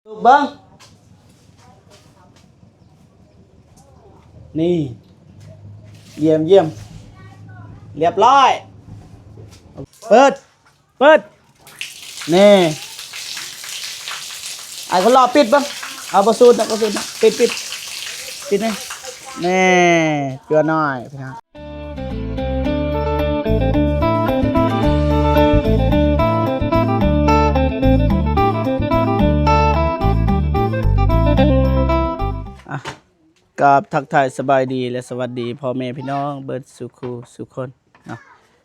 ดูเบิ้งนี่เยี่ยมเยี่ยมเรียบร้อยเปิดนี่ไอ้คนรอปิดบ้างเอาประตูนะปิดนี่นี่เกลือหน่อยพี่น้องกับทักทายสบายดีและสวัสดีพ่อแม่พี่น้องเบิร์ดสุขสุคนเนาะ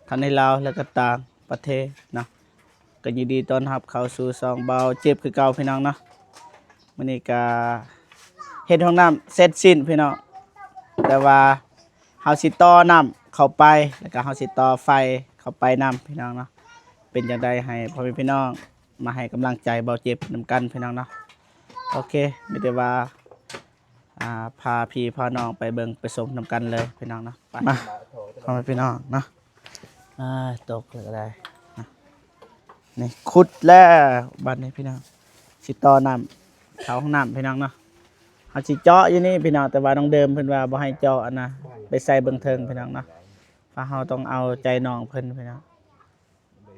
ทั้งในลาวและก็ต่างประเทศเนาะก็ยินดีต้อนรับเข้าสู่ซองเบาเจ็บคือเก่าพี่น้องเนาะมื้อนี้ก็เฮ็ดห้องน้ำเสร็จสิ้นพี่น้องแต่ว่าเฮาสิต่อน้ำเข้าไปแล้วก็เฮาสิต่อไฟเข้าไปน้ำพี่น้องเนาะเป็นจังได๋ให้พ่อแม่พี่น้องมาให้กำลังใจเบาเจ็บนำกันพี่น้องเนาะโอเคมีแต่ว่าพาพี่พาน้องไปเบิ่งไปส่งนำกันเลยพี่น้องเนาะไปมาเข้าไปพี่น้องเนาะตกเลยก็ได้นี่ขุดแล้วบัดนี้พี่น้องสิต่อน้ำเข้าห้องน้ำพี่น้องเนาะเอาสิเจาะอยู่นี่พี่น้องแต่ว่าน้องเดิมเพิ่นว่าบ่ให้เจาะนะไปใส่เบิ่งเทิงพี่น้องเนาะเพราะเฮาต้องเอาใจน้องเพิ่นพี่น้อง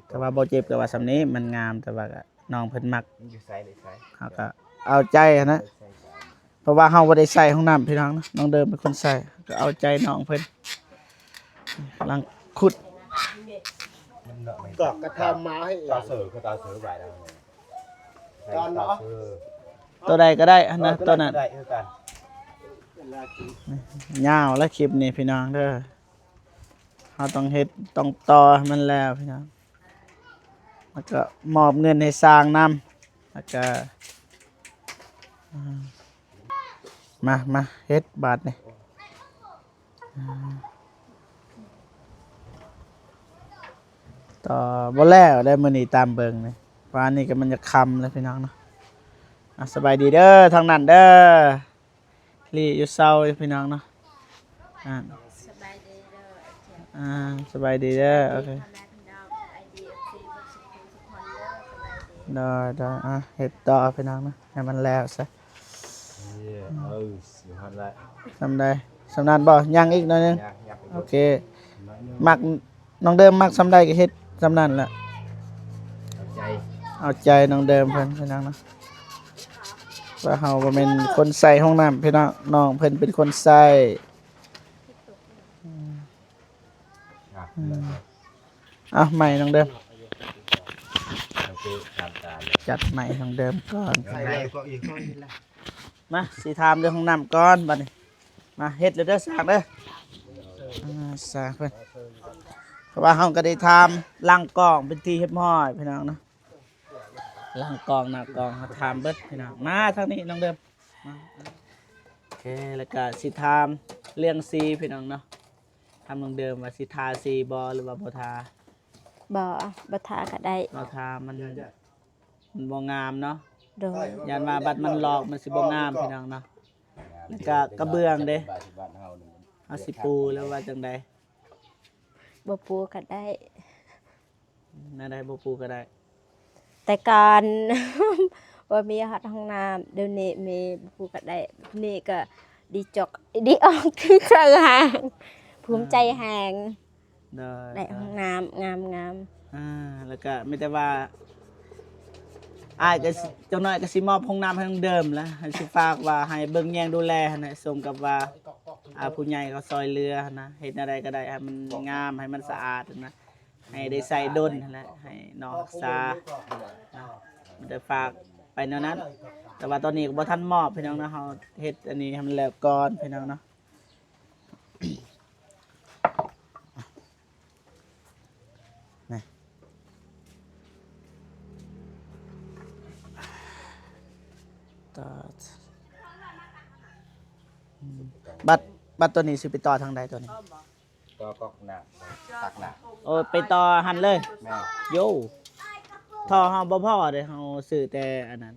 แต่ว่าบ่เจ็บก็ว่าสำนี้มันงามแต่ว่าน้องเพิ่นมักเฮาก็เอาใจนะเพราะว่าเฮาบ่ได้ใส่ห้องน้ำพี่น้องนะน้องเดิมเป็นคนใส่ก็เอาใจน้องเพิ่นกำลังขุดก็กระทำมาให้ตาเสือก็ตาเสือใบแล้วตอนเนาะ ตัวใดก็ได้นะตัวนั้น ได้คือกัน ยาวและคลิปนี้พี่น้องเด้อเฮาต้องเฮ็ดต้องต่อให้มันแล้วพี่น้องแล้วก็มอบเงินให้สร้างนำแล้วก็มาเฮ็ดบาทนี่ต่อบ่แล้วได้มื้อนี้ตามเบิ่งนี่ว่านี่ก็มันจะค่ำแล้วพี่น้องเนาะสบายดีเด้อทางนั้นเด้อลีอยู่เซาพี่น้องเนาะสบายดีเด้อสบายดีเด้อโอเคได้เฮ็ดต่อพี่น้องนะให้มันแล้วซะอยู่หันละทำได้สำนานบ่ยังอีกหน่อยนึงโอเคมักน้องเดิมมักสำได้ก็เฮ็ดสำนั้นแหละเอาใจน้องเดิมเพิ่นพี่น้องนะว่าเฮาบ่แม่นคนใส่ห้องน้ำพี่น้องน้องเพิ่นเป็นคนใส่ใหม่น้องเดิมจัดใหม่น้องเดิมก่อนมาสิถามเรื่องห้องน้ำก่อนบัดนี้มาเฮ็ดเลยเด้อสร้างเด้อสร้างเพิ่นเพราะว่าเฮาก็ได้ทำล้างกองเป็นที่เรียบร้อยพี่น้องนะล้างกองหน้ากองเฮาทำเบิดพี่น้องมาทางนี้น้องเดิมมาโอเคแล้วก็สิถามเรื่องสีพี่น้องเนาะทำน้องเดิมว่าสิทาสีบ่หรือว่าบ่ทาบ่ทาก็ได้บ่ทามันบ่งามเนาะโดยยันว่าบัดมันหลอกมันสิบ่งามพี่น้องเนาะแล้วก็กระเบื้องเด้เอาสิปูแล้วว่าจังได๋บ่ปูก็ได้น่าได้บ่ปูก็ได้แต่ก่อน ว่ามีห้องน้ำเดี๋ยวนี้มีบ่ปูก็ได้นี่ก็ดีจอกดีออกคือเครื่องหางภูมิใจแหงได้ห้องน้ำงามแล้วก็ไม่แต่ว่าอ้ายก็เจ้าน้อยก็สิมอบห้องน้ำให้เดิมแล้วให้สิฝากว่าให้เบิ่งแยงดูแลนะสมกับว่าผู้ใหญ่เขาซอยเรือนะเฮ็ดอะไรก็ได้ให้มันงามให้มันสะอาดนะให้ได้ใส่ดนนั่นแหละให้น้องรักษามันจะฝากไปแนวนั้นแต่ว่าตอนนี้ก็บ่ทันมอบพี่น้องนะเฮาเฮ็ดอันนี้ให้มันแล้วก่อนพี่น้องเนาะบัตรตัวนี้สิไปต่อทางใดตัวนี้ก็หนักตักหนักโอ้ไปต่อหันเลยโย่ท่อเฮาบ่พอเด้เฮาซื้อแต่อันนั้น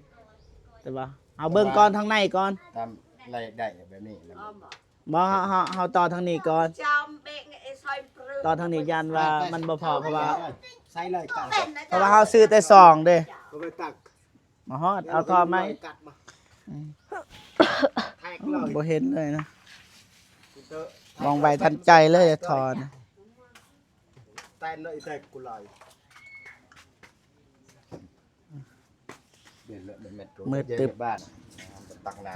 แต่ว่าเอาเบิ่งก่อนทางในก่อนตามไรได้แบบนี้บ่เฮาต่อทางนี้ก่อนต่อทางนี้ยันว่ามันบ่พอเพราะว่าใส่เลยตักเพราะว่าเฮาซื้อแต่2เด้ก็ไปตัก มาฮอดเอาทอไหม กัดมา อืม แทกเลย บ่เห็นเลยนะ คุณเตอร์ มองไปทันใจเลยจะทอนะ แตนเลยแตกกูเลย เดือดเลอะเม็ด มืดตึบ บ้านตักน้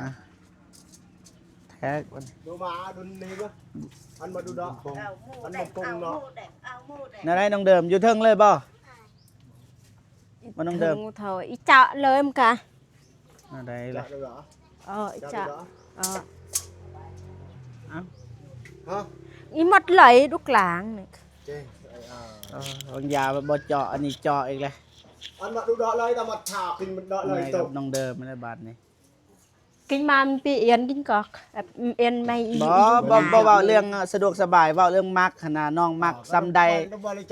แท็กมัน ดูมาดูนี่มั้ยอันมาดูดอกอันมาปงเนาะ นั่นไอ้น้องเดิมอยู่เทิงเลยบ่มันน้องเดิม Thằng thôi ít chợ lời em cả นั่นได จั ล่ะ บดูเหรอ ít จับดู chợ เหรอ ฮะ ít mất lấy đúc láng này เจ๊ไอ้อ่า บางยาบ่เจาะอันนี้เจาะอีกเลย อันมาดูดอกเลยแต่มาถากินมันดอกเลย ไง ต กับ ก น้องเดิมไม่ได้บาดนี่ kinh mà mình bị yên kinh cọc yên mày บ่เว้าเรื่องสะดวกสบายเว้าเรื่องมักขนาดน้องมักซ้ำใด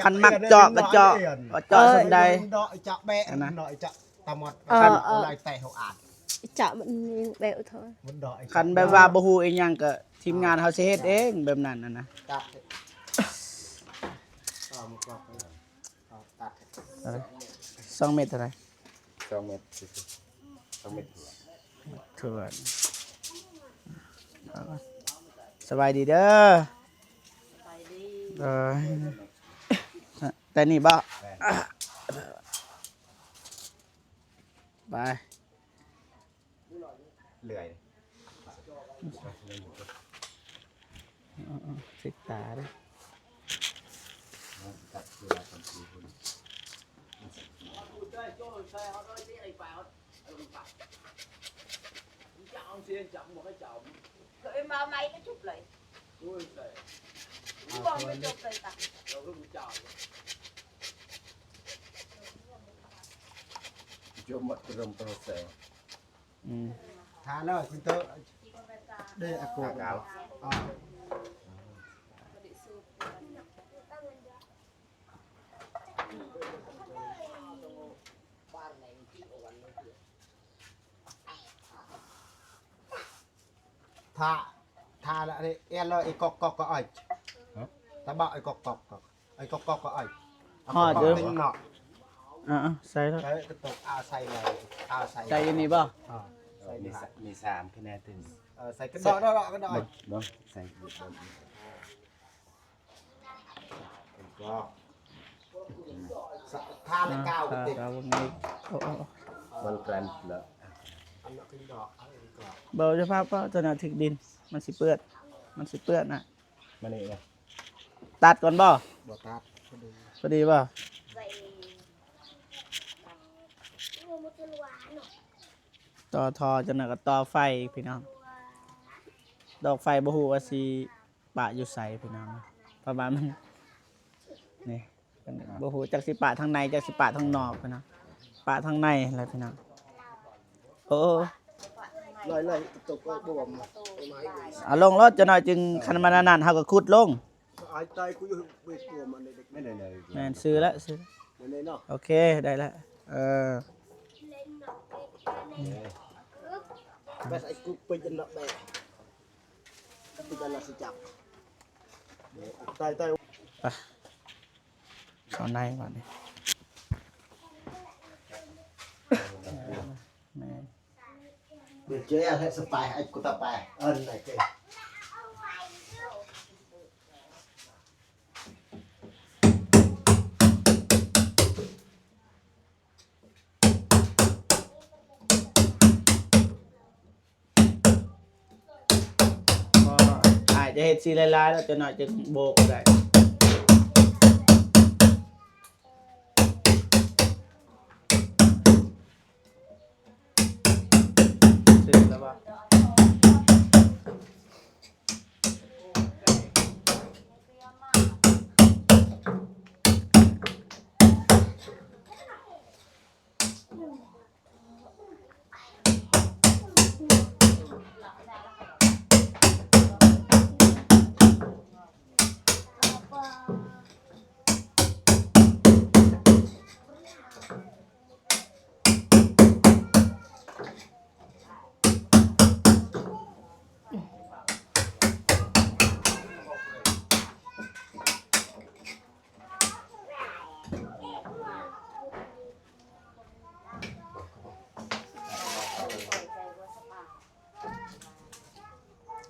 คันมักเจาะก็เจาะว่าเจาะซ้ำใด ดอกเจาะแบะ นะ ดอกเจาะตะมด เออ คัน เออ ลายแต่เขาอ่าน ít chợ mình bẹo thôi มันดอก คันแบบว่าบ่ฮู้อีหยังก็ทีมงานเฮาสิเฮ็ดเองแบบนั้นน่ะนะ ตัดมันกรอบไปเลยตัด อะไร2เม็ดเท่าไหร่ ำ2 เม็ด2 เม็ด ถ้วนเอาสบายดีเด้อแต่นี่บ่ไป เลื่อย สิตาเด้อ ตัดเวลาคนสี่คน Rồi mà mày nó chụp lại. Con nó chụp lại ta. จุ่มหมดกระดมตัวเสง อืม ทาแล้วคุณเตอร์ได้อากาศอ่า ทาละนี่เอ็นเลยไอ้กอกก็อ้อยตะบะไอ้กอกไอ้กอกก็อ้อยติ้งเนาะ ใส่แล้ว ใส่กระตุกเอาใส่เลยเอาใส่ ใส่อยู่นี่บ่ ใส่ มี3คะแนนถึง ใส่กระดอกดอกกระดอก เนาะใส่บุกบน ทาละก้าวกระติก กาวนี้โอ้ บนแกรนแล้ว อันนั้นกระดอกอันนี้กรอบ เบาสภาพก็จะน่าถึกดินมันสิเปื้อนน่ะ มานี่นะ ตัดก่อนบ่ บ่ตัดก็ดู พอดีบ่ Vậy. Mua một chân quả nữa. ต่อทอจนน่ะก็ต่อไฟพี่น้องดอกไฟบ่ฮู้ว่าสิปะอยู่ไสพี่น้องประมาณมันนี่บ่ฮู้จักสิปะทางในจักสิปะทางนอกพี่น้องปะทางในอะไรพี่น้องโอ้ เลยกระตุกก็บวมไม้ เอาลงรถจะหน่อยจึงคันมานานๆเฮาก็ขุดลง ไอ้ใจกูอยู่เวทบวมอันนี้เด็ก ไม่เลยเลย แม่นซื้อแล้วซื้อ ในเนาะ โอเคได้แล้วแบบไอ้กูเป็นอันดับแรกเป็นอันดับสิจับตาย เข้าในก่อนนี่แม่น เดี๋ยวเจ๊ให้สปายไอ้กูตาไปไหนเจ๊ ก็อาจจะเห็ดสีลายๆแล้วจะหน่อยจะโบกได้เสร็จแล้วป่ะ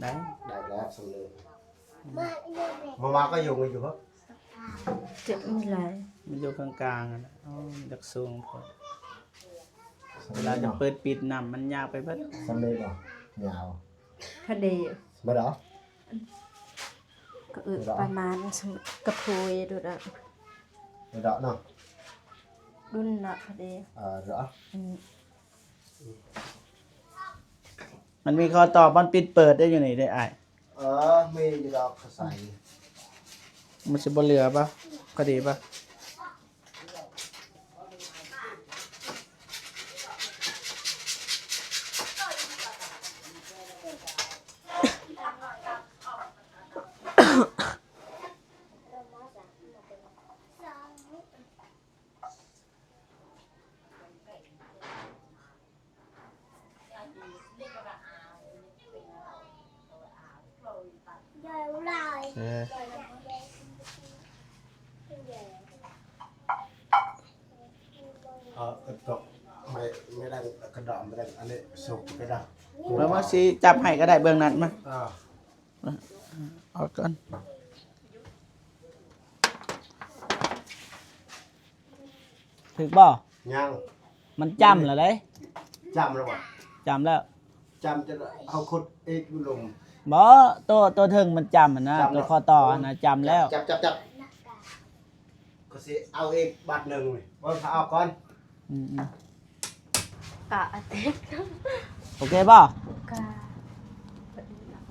ได้ ได้แล้วสำเร็จมาก็อยู่ครับ จะไม่ไร มันอยู่กลางๆอะนะอ๋อมันดักสูงพอเวลาจะเปิดปิดน้ำมันยากไปเบิด สำเร็จเหรอเหงา พอดี ไม่เหรอ ก็ประมาณสมุดกระพุยดูอ่ะ ไม่เหรอเนาะ รุ่นละพอดี เหรอ มันมีข้อต่อมันปิดเปิดได้อยู่นี่ได้อ้าย มีอยู่ดอกใส่ มันสิบ่เหลือปะคดีปะเออ กระดกไม่ได้กระดองไม่ได้อันนี้สุกกระดอง แล้วมาสิจับให้ก็ได้เบื้องนั้นมาเอาก่อนถึกบ่ ยัง มันจำแล้วเด้ จำแล้ววะ จำแล้ว จำจะเอาขุดเอกลง บ่ตัวถึงมันจำอะนะ จำแล้ว ตัวข้อต่อนะจำแล้ว จับก็สิเอาเอกบัตรหนึ่งว่าเขาเอาก่อน อืม กะอาทิตย์ โอเคบ่ กะ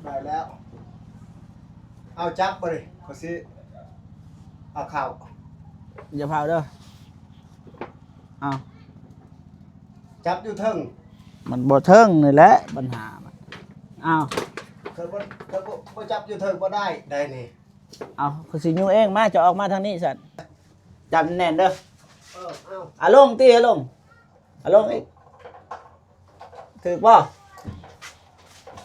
ได้แล้ว เอาจับไปเลยก็สิเอาข่าว อย่าเผาเด้อเอา จับอยู่เทึง มันบ่เทิงนี่แหละปัญหามันเอา เธอบ่จับอยู่เทึงบ่ได้นี่ เอาคือสิอยู่เองมาจะออกมาทางนี้สัตว์จำแน่นเด้อ เอา อาลงตีอาลงอาลงอีกถึกบ่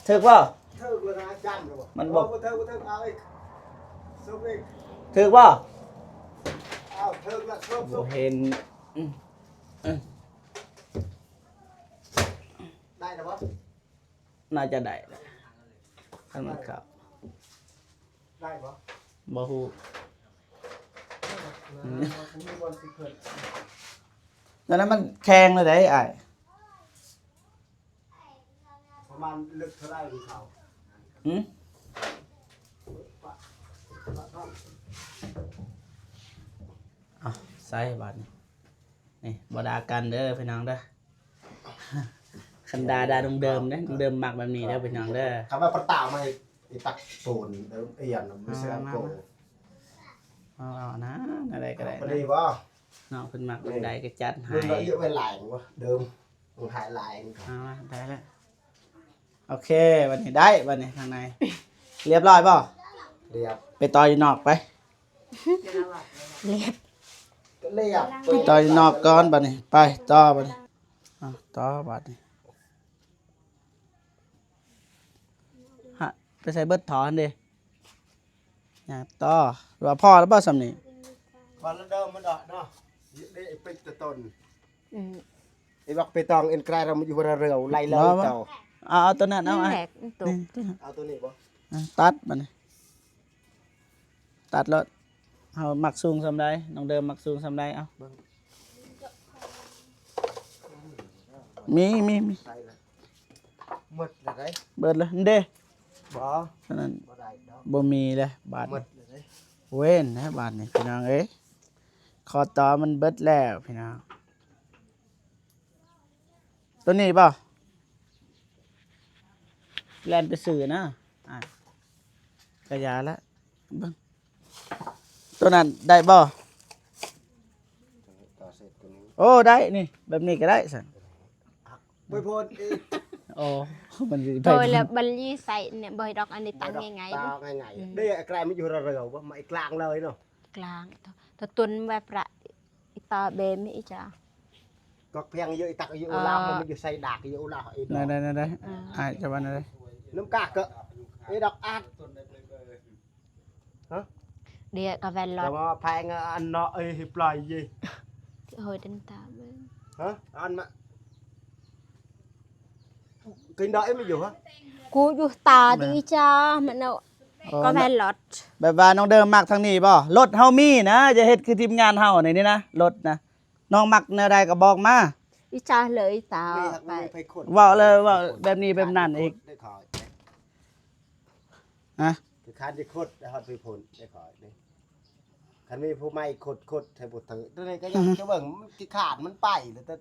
ถึกบ่ เทึงเลยนะจำเลยวะ มันบอก เทึงเอาอีกซุบอีก ถึกบ่ เอาเทึงละซุบ บ่เห็น ได้แล้ววะ น่าจะได้แหละคันมันครับ ได้ปะ บ่ฮู้ มีบอลสิเพิ่น ตอนนั้นมันแข็งเลยได้อ้าย ประมาณลึกเท่าไรของเขา หึเอาใส่บาดนี้นี่บ่ด่ากันเด้อพี่น้องเด้อ คันด่าเดิมๆเด้อเดิมมักแบบนี้เด้อพี่น้องเด้อ คำว่าประตาวมาไอ้ตักปูนเดิมเอียนไม่ใช่อันโก เอานะอะไรก็ได้ พอ นะ ดีว่า เนาะเพิ่นมักแบบใดก็จัดให้ รุ่นเราเยอะไปหลายวะเดิมมันหายหลาย เอามาได้แล้วโอเควันนี้ได้วันนี้ทางใน เรียบร้อยเปล่า เรียบ ไปต่ออยู่นอกไป เรียบ เรียบ ไปต่ออยู่นอกก่อนบัดนี้ไปต่อบัดนี้ต่อบัดนี้ฮะไปใส่เบิดถอนดิอยากต่อว่าพ่อแล้วบ่สำนี้ พอแล้วเดิมมันดอกเนาะได้ไอ้เป็ดตะตน อืม ไอ้บักไปตองเอ็นกลายเรามาอยู่บนเรือไล่เลยเจ้า เอาตัวนั้นเอาไอ้ แหลกตก นี่ เอาตัวนี้บ่ ตัดบัดนี้ตัดแล้วเฮามักสูงซำใดน้องเดิมมักสูงซำใดเอามี ใส่เลยหมดเลย เบิดเลยเด้ บ่ ฉะนั้น บ่ได้ดอก บ่มีเลยบาท หม นี่ ดเลย เว้นนะบาทนี่พี่น้องเอ้ยคอต่อมันเบิดแล้วพี่น้องตัวนี้เปล่าแลนไปสื่อนะกระยาละเบิ่งตัวนั้นได้บ่ ต่อเสร็จตัวนี้ โอ้ได้นี่แบบนี้ก็ได้สัน ไปโพดอีก โอ้มันสิ โดยแล้วบัลลีใส่เนี่ยบอยดอกอันนี้ตั้งไง ตาง่ายๆได้ไอ้กลายมาอยู่เรือบ่มาไอ้กลางเลยเนาะ กลางตัวตุนแบบประอีตาเบมอีจ้า ก็เพียงเยอะไอ้ตักเยอะลาวมันอยู่ใส่ดากเยอะลาวไอ้ดอก ได้จะวันอะไร น้ำกากก็ไอ้ดอกอาด เดียกับแวนลอ แต่ ด ว่าแพงอันเนาะไอ้ปล่อยยี่ ที่เฮ้ยดันตาเบม ฮะอันมากินได้ไม่อยู่ฮะ ก กูอยู่ตาดีจ้ามันเอา อ๋อ ก็แม่นรถ แบบว่าน้องเดิมมักทางนี้บ่รถเฮามีนะจะเฮ็ดคือทีมงานเฮานี่นะรถนะน้องมักแนวใดก็บอกมา อีจ้าเลยตา มีหัก ไป มีไปขุด เว้าเลยเว้าแบบนี้แบบนั้นอีก ได้ขอย ฮะ คือคันที่ขุดได้ฮอดไปผลได้ขอยนี่คันมีผู้ใหม่ขุดให้บ่ถือตัวนี้ก็ยังจะเบิ่งมันสิขาดมันไปแล้วแต่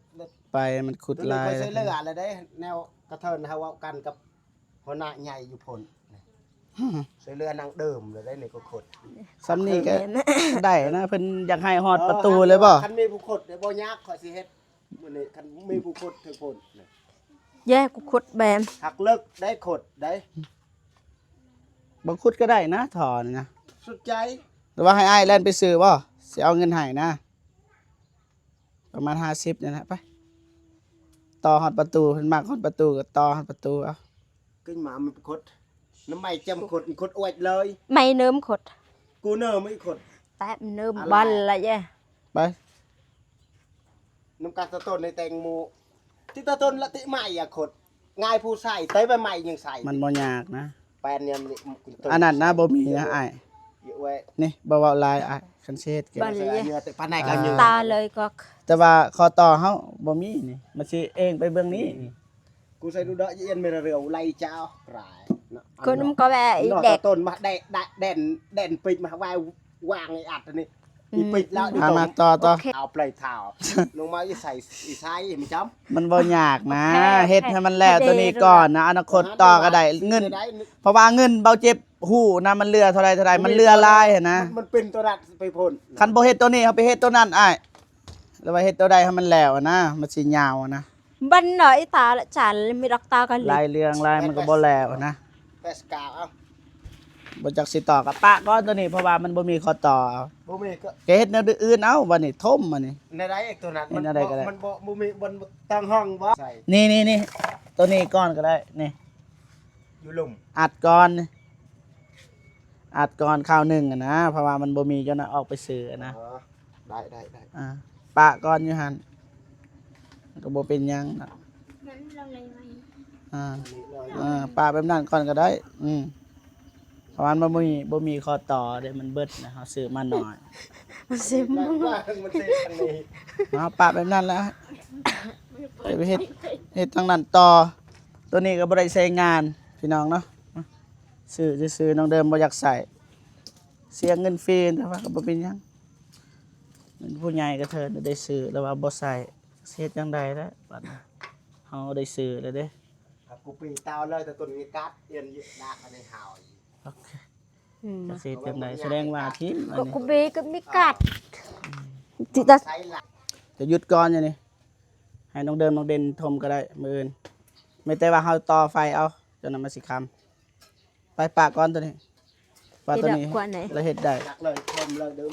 ไปมันขุด ตัวนี้ ลาย ก็ช่วยเหลือแล้วได้แนวกระเทินเฮาเว้ากันกับหัวหน้าใหญ่อยู่ผลช่วยเหลือนางเดิมแล้วได้นี่ก็ขุด ซ้ำนี่ก็ได้นะเพิ่นอยากให้ฮอดประตูเลยบ่ คันมีผู้ขุดได้บ่ยากขอยสิเฮ็ดมื้อนี้คันมีผู้ขุดถึงผลนี่ แย่กูขุดแบม หักเลิกได้ขุดได้ บ่ขุดก็ได้นะถอนนะ สุดใจ หรือว่าให้อ้ายแล่นไปซื้อบ่สิเอาเงินให้นะประมาณ50นี่นะไปต่อฮอดประตูเพิ่นมักฮอดประตูก็ต่อฮอดประตูเอา กึ่งหมามันไปขุดน้ำไม่จำขุดอีกขุดอวดเลย ไม่เนิ่มขุด กูเนอไม่ขุด แต่มันเนิ่มบันละแย่ ไป น้ำกาตะต้นในแตงโมที่ตะต้นละติใหม่อะขุดง่ายผู้ใส่เต้ยใบใหม่ยังใส่ มันบ่ยากนะ แปลนเนี่ยมันต้ อันนั้นนะบ่มีนะอ้าย เยอะไว้ นี่บ่เว้าลายอ้ายคันสิเฮ็ดเก็บ บัน ใส่ ละแย่ เนื้อแต่ปานไหนกันเยอะ ตาเลยก็ แต่ว่าคอต่อเฮาบ่มีนี่มันสิเองไปเบิ่งนี้นี่ กูใส่ดูดอกเย็นไม่เร็วไล่เจ้าราย ก็น้ำก็แบบ นอก เด็ก ต้นมาแดนปิดมาไว้วางไอ้อัดอันนี้อีปิดแล้ว มาต่อ เอาปลายเท้าลงมาใส่อีไซมีจ้ำ มันบ่ยากนะเฮ็ดให้มันแล้วตัวนี้ก่อนนะอนาคตต่อก็ได้เงิน เพราะว่าเงินเบาเจ็บหูนะมันเรือเท่าไรมันเรือลายหั่นนะ มันเป็นตัวนั้นไปพ่น คันบ่เฮ็ดตัวนี้เฮาไปเฮ็ดตัวนั้นอ้ายแล้วว่าเฮ็ดตัวใดให้มันแล้วอะนะมันสิยาวอะนะ บันหน่อยตาละจันมีดอกตากันเล ลาย ยเรืองลายมันก็บ่แล้วอะนะ แปสกาวเอา บ่จักสิต่อกับปะก้อนตัวนี้เพราะว่ามันบ่มีข้อต่อเอา บ่มีก็ แกเฮ็ดแนวอื่นเอาบัดนี้ทมอันนี้ ในไรไอ้ตัวนั้น เห็นอะไรก็ได้ มันบ่มีบนตั้งห้องบ่ใส่ นี่ตัวนี้ก้อนก็ได้นี่ อยู่หลุม อัดก่อนนี่อัดก่อนข้าวหนึงอะนะเพราะว่ามันบ่มีจนออกไปซื้ออะนะ อ๋อได้ ปะก่อนอยู่หั่นมันก็บ่เป็นหยังนะ มันลงเลยไหม อ่า อันนี้เลย ปะแบบนั้นก่อนก็ได้เพราะว่ามันบ่มีข้อต่อเด้มันเบิดนะเฮาซื้อมาหน่อย มันซิม ว่ามันเสร็จอันนี้ เอาปะแบบนั้นแล้วไปเฮ็ดทางนั้นต่อตัวนี้ก็บ่ได้ใช้งานพี่น้องเนาะซื้อน้องเดิมบ่อยากใส่เสียเงินฟรีแต่ว่าก็บ่เป็นหยังมันผู้ใหญ่ก็เถิดได้ซื้อแล้วว่าบ่ใส่เฮ็ดจังได๋แล้วบัดนี้เฮาได้ซื้อแล้วเด้ ครับกูปีเตาเลยแต่ตัวนี้กัดเอียนเยอะดากอันนี้ห่าวอีก โอเคจะสิเฮ็ดจังได๋แสดงว่าทีมอัน ก็ นี้ กูบีก็มีกัดติดตา ใช้หลัก จะหยุดก่อนอย่างนี้ให้น้องเดิมน้องเด่นทมก็ได้มื้ออื่นไม่แต่ว่าเฮาต่อไฟเอาจนนั้นมันสิคำไปปากก่อนตัวนี้ปากตัวนี้ กว่าไหน แล้วเฮ็ดได้ หลักเลยทมเลยเดิม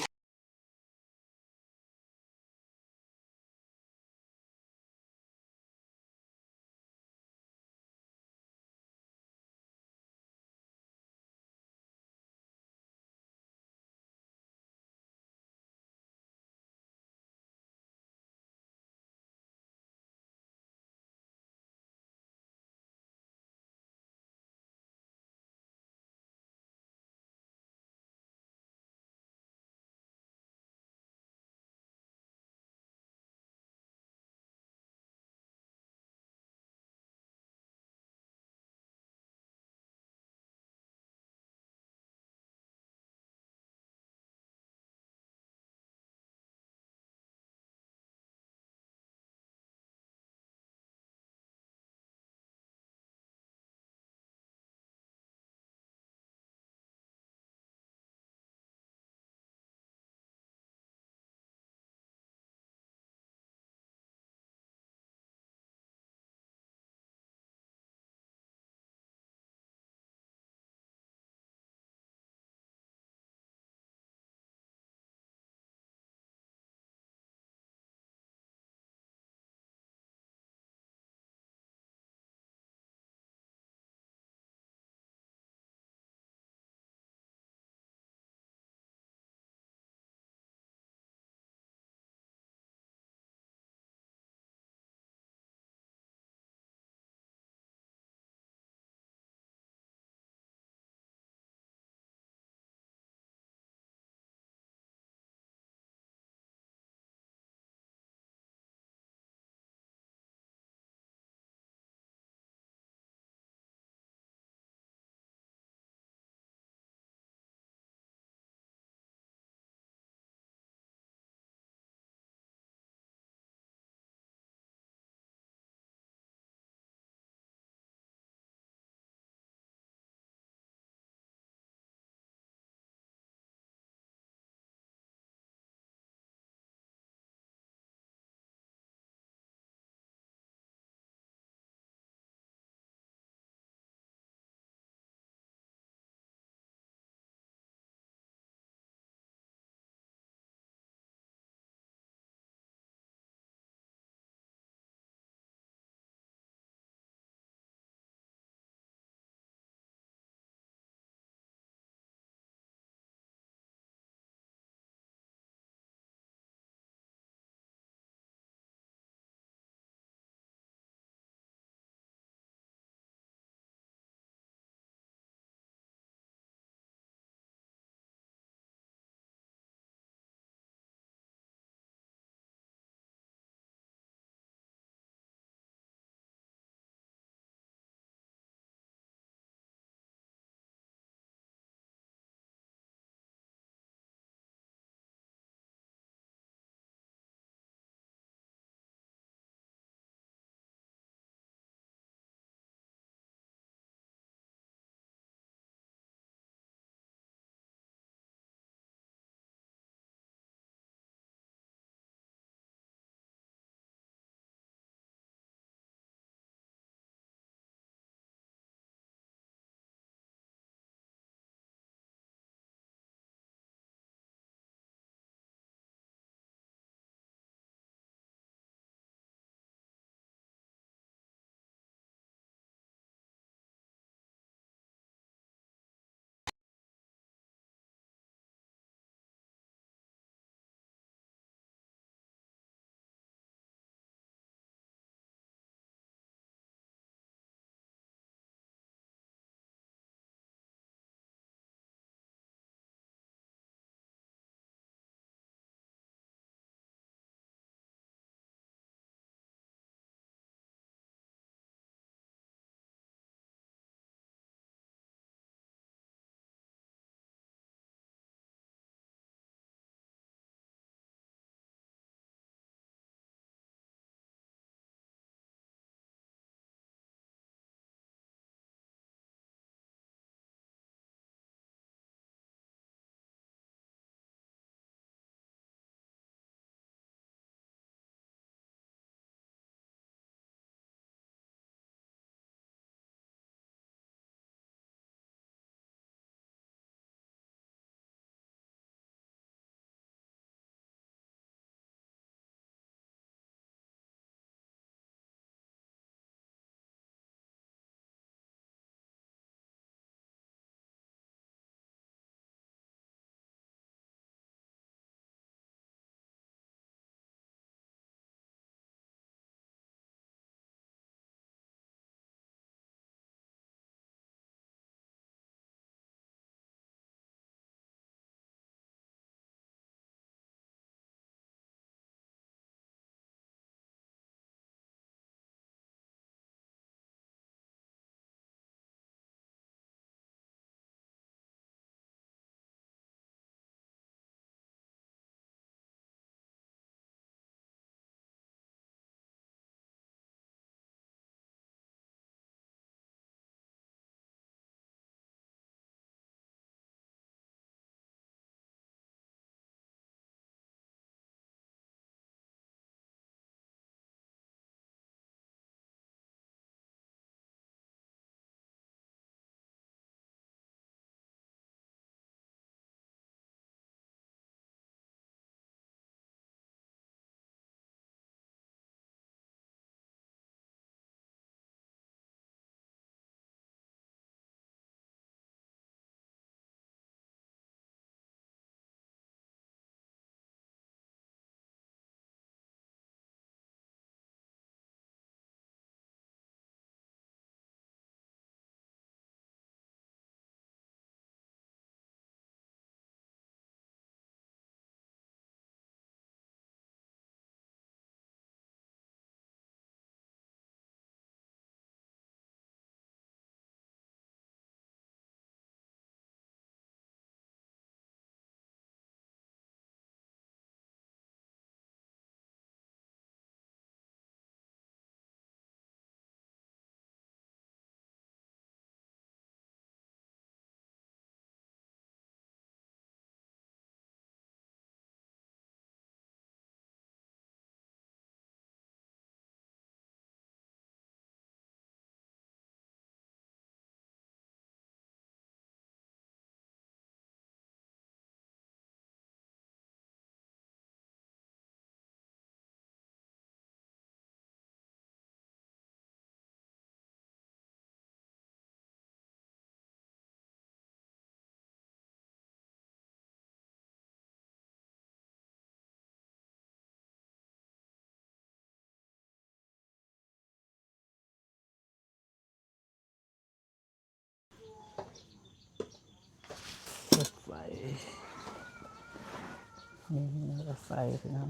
นี่แล้วก็ไฟพี่น้อง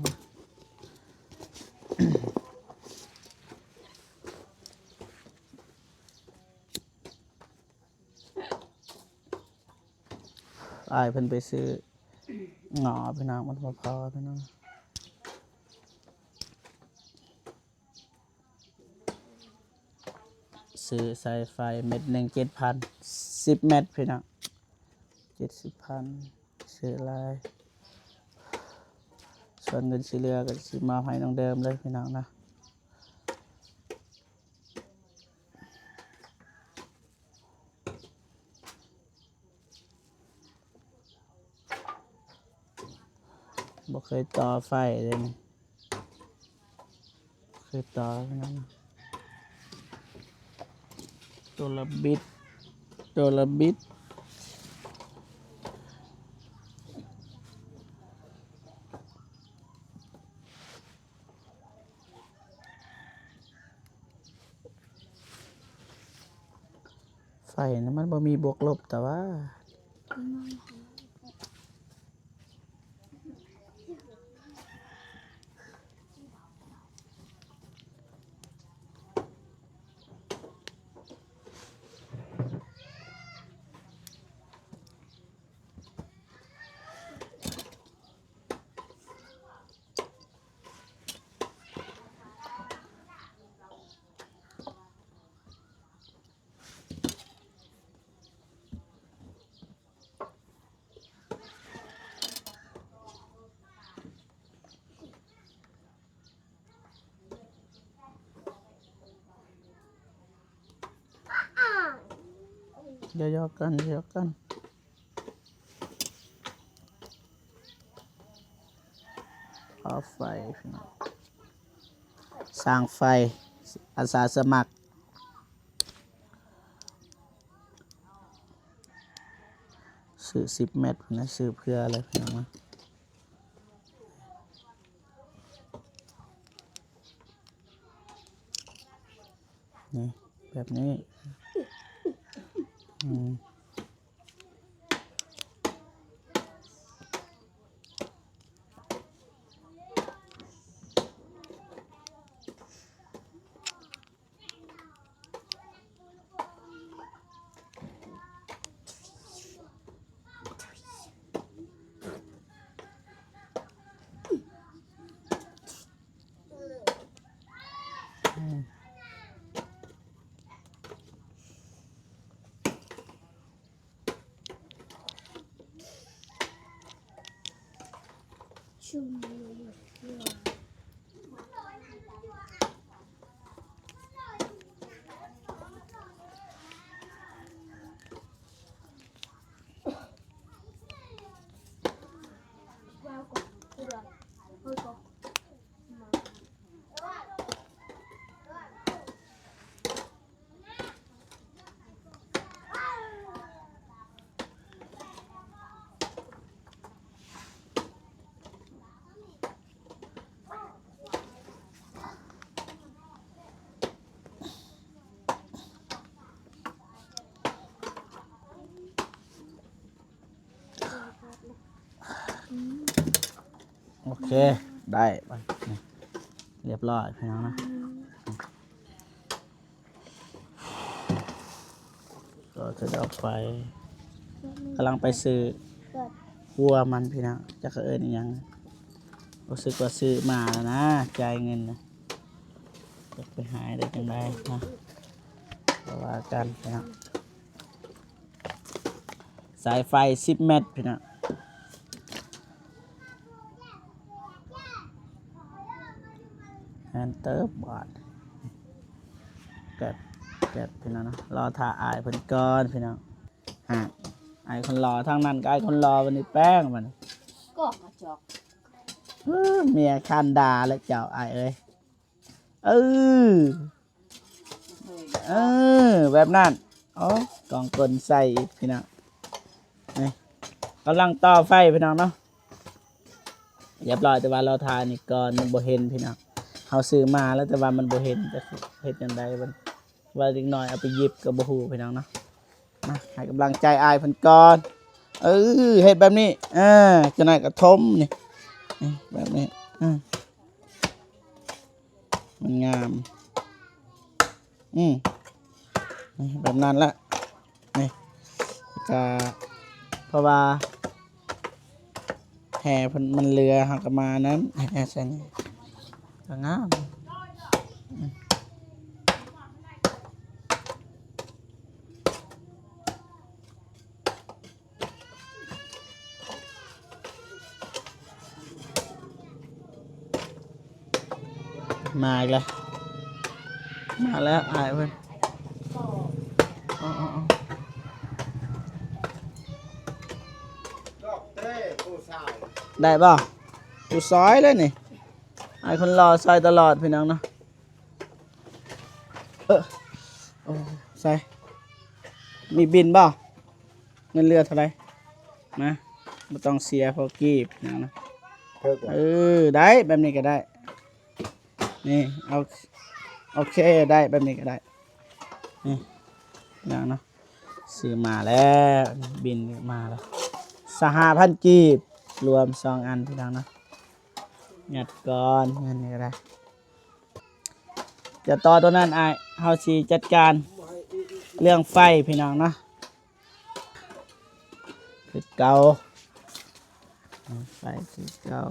อายเพิ่นไปซื้อหงอพี่น้องมันบ่พอพี่น้องซื้อสายไฟเม็ดหนึ่ง7,000 10 เม็ดพี่น้อง70,000ซื้อหลายส่วนเงินสิเหลือก็สิมอบให้น้องเดิมเลยพี่น้องนะบ่เคยต่อไฟเลยนี่เคยต่อพี่น้องนะตัวละบิดไฟนะมันบ่มีบวกลบแต่ว่าย่อๆกันเอาไฟพี่น้องสร้างไฟอาสาสมัครซื้อ10 เม็ดนะซื้อเพื่ออะไรพี่น้องนะนี่แบบนี้โอเคได้ไปนี่เรียบร้อยพี่น้องนะก็จะเอาไปกำลังไปซื้อวัวมันพี่น้องจะเอิ้นอิหยังรู้สึกว่าซื้อมาแล้วนะจ่ายเงินนะจะไปหายได้จังไดนะเพราะว่ากันพี่น้องสายไฟ10 เมตรพี่น้องแอนเตอร์บอดเก็บพี่น้องนะรอถ่าอายเพิ่นก่อนพี่น้องอายคนรอทางนั้นก็อายคนรอวันนี้แป้งมัน ก็มาจอก เมียคันดาและเจ้าอายเอ้ยแบบนั้นอ๋อกองกลใส่อีกพี่น้องนี่กำลังต่อไฟพี่น้องเนาะเรียบร้อยแต่ว่าเราทานี่ก่อนมันบ่เห็นพี่น้องเฮาซื้อมาแล้วแต่ว่ามันบ่เห็นจะเฮ็ดจังไดมันว่าอีกหน่อยเอาไปหยิบก็บ่ฮู้พี่น้องเนาะมาให้กำลังใจอายเพิ่นก่อนเฮ็ดแบบนี้จังได๋ก็ทมนี่ นี่แบบนี้มันงามนี่แบบนั้นละนี่ก็เพราะว่าแห่มันเรือหักมานั้นแห่ใส่นี่ก็งามมาอีกแล้วมาแล้วอายเพื่อนอ๋อ ดอกเต้ผู้สาว ได้ป่ะกูซอยเลยนี่ไอคนรอซอยตลอดพี่น้องเนาะโอ้ใส่มีบินป่ะเงินเรือเท่าไหรนะไม่ต้องเสียพอกีบพี่น้องนะ เพิ่ม ได้แบบนี้ก็ได้นี่เอาโอเคได้แบบนี้ก็ได้นี่พี่น้องเนาะซื้อมาแล้วบินมาแล้ว5,000 กีบรวม2 อันพี่น้องเนาะหยัดก่อนเงินนี่ก็ได้จะต่อตัวนั้นเฮาสิจัดการเรื่องไฟพี่น้องเนาะคือเก่าไฟคือเก่า